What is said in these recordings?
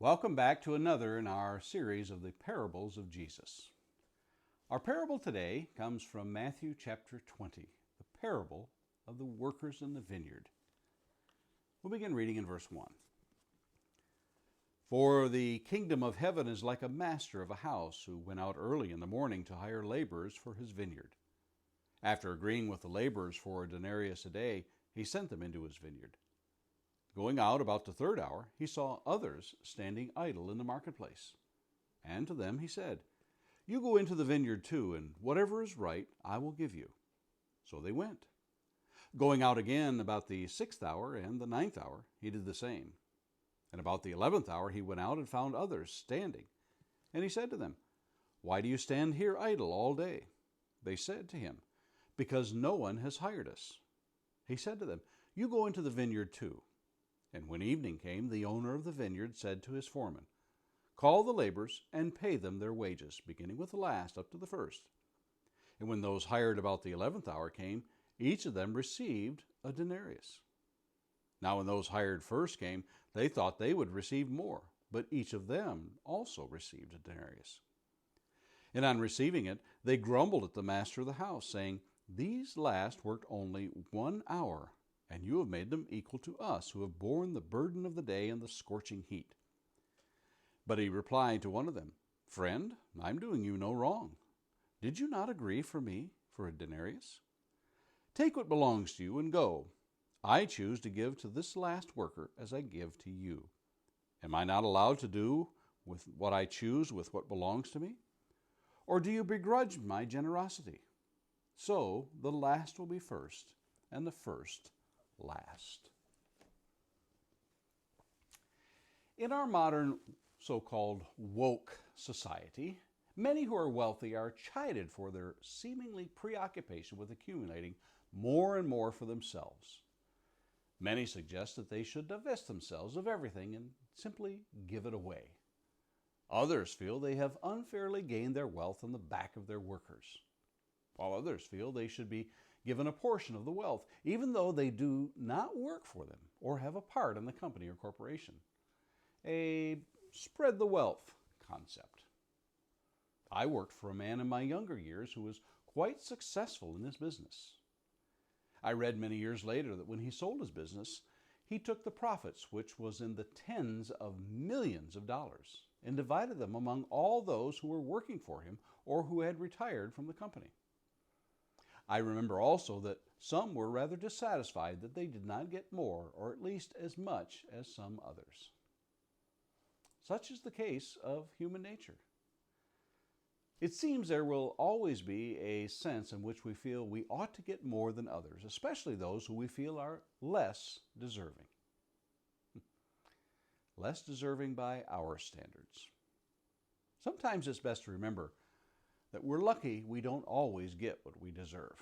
Welcome back to another in our series of the parables of Jesus. Our parable today comes from Matthew chapter 20, the parable of the workers in the vineyard. We'll begin reading in verse 1. For the kingdom of heaven is like a master of a house who went out early in the morning to hire laborers for his vineyard. After agreeing with the laborers for a denarius a day, he sent them into his vineyard. Going out about the third hour, he saw others standing idle in the marketplace. And to them he said, You go into the vineyard too, and whatever is right I will give you. So they went. Going out again about the 6th hour and the 9th hour, he did the same. And about the 11th hour he went out and found others standing. And he said to them, Why do you stand here idle all day? They said to him, Because no one has hired us. He said to them, You go into the vineyard too. And when evening came, the owner of the vineyard said to his foreman, Call the laborers and pay them their wages, beginning with the last up to the first. And when those hired about the 11th hour came, each of them received a denarius. Now when those hired first came, they thought they would receive more, but each of them also received a denarius. And on receiving it, they grumbled at the master of the house, saying, These last worked only 1 hour, and you have made them equal to us, who have borne the burden of the day and the scorching heat. But he replied to one of them, Friend, I'm doing you no wrong. Did you not agree for me for a denarius? Take what belongs to you and go. I choose to give to this last worker as I give to you. Am I not allowed to do with what I choose with what belongs to me? Or do you begrudge my generosity? So the last will be first, and the first last. In our modern so-called woke society, many who are wealthy are chided for their seemingly preoccupation with accumulating more and more for themselves. Many suggest that they should divest themselves of everything and simply give it away. Others feel they have unfairly gained their wealth on the back of their workers, while others feel they should be given a portion of the wealth, even though they do not work for them or have a part in the company or corporation. A spread the wealth concept. I worked for a man in my younger years who was quite successful in his business. I read many years later that when he sold his business, he took the profits, which was in the tens of millions of dollars, and divided them among all those who were working for him or who had retired from the company. I remember also that some were rather dissatisfied that they did not get more, or at least as much as some others. Such is the case of human nature. It seems there will always be a sense in which we feel we ought to get more than others, especially those who we feel are less deserving. Less deserving by our standards. Sometimes it's best to remember that we're lucky we don't always get what we deserve.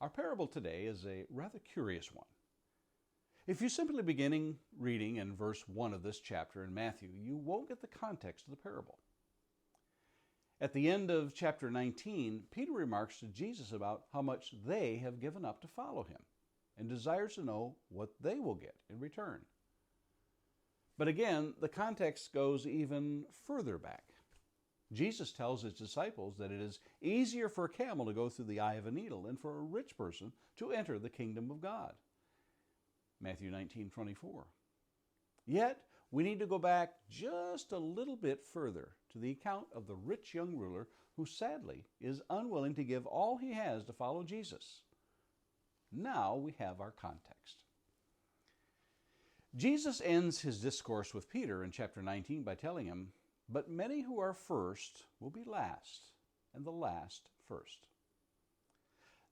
Our parable today is a rather curious one. If you simply begin reading in verse 1 of this chapter in Matthew, you won't get the context of the parable. At the end of chapter 19, Peter remarks to Jesus about how much they have given up to follow him and desires to know what they will get in return. But again, the context goes even further back. Jesus tells his disciples that it is easier for a camel to go through the eye of a needle than for a rich person to enter the kingdom of God. Matthew 19:24. Yet, we need to go back just a little bit further to the account of the rich young ruler who sadly is unwilling to give all he has to follow Jesus. Now we have our context. Jesus ends his discourse with Peter in chapter 19 by telling him, But many who are first will be last, and the last first.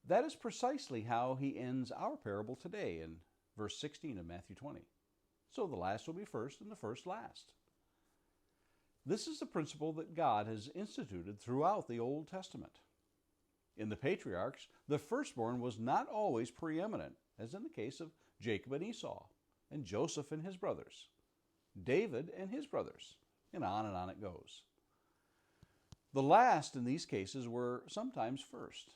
That is precisely how he ends our parable today in verse 16 of Matthew 20. So the last will be first, and the first last. This is the principle that God has instituted throughout the Old Testament. In the patriarchs, the firstborn was not always preeminent, as in the case of Jacob and Esau, and Joseph and his brothers, David and his brothers, and on it goes. The last in these cases were sometimes first.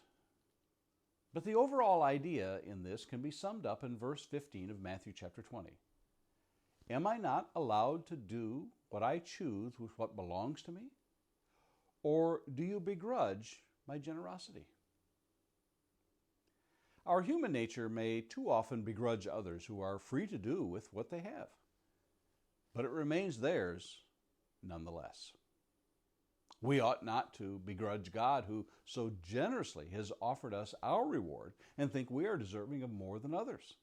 But the overall idea in this can be summed up in verse 15 of Matthew chapter 20. Am I not allowed to do what I choose with what belongs to me? Or do you begrudge my generosity? Our human nature may too often begrudge others who are free to do with what they have, but it remains theirs nonetheless. We ought not to begrudge God who so generously has offered us our reward and think we are deserving of more than others.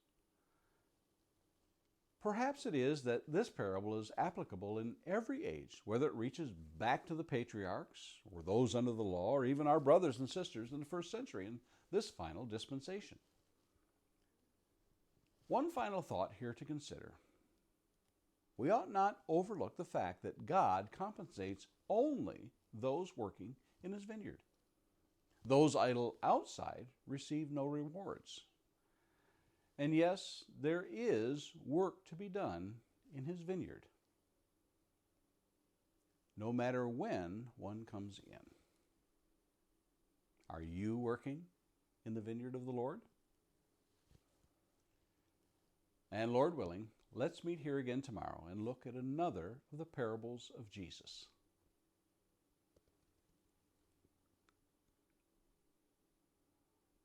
Perhaps it is that this parable is applicable in every age, whether it reaches back to the patriarchs or those under the law or even our brothers and sisters in the first century in this final dispensation. One final thought here to consider. We ought not overlook the fact that God compensates only those working in his vineyard. Those idle outside receive no rewards. And yes, there is work to be done in his vineyard, no matter when one comes in. Are you working in the vineyard of the Lord? And Lord willing, let's meet here again tomorrow and look at another of the parables of Jesus.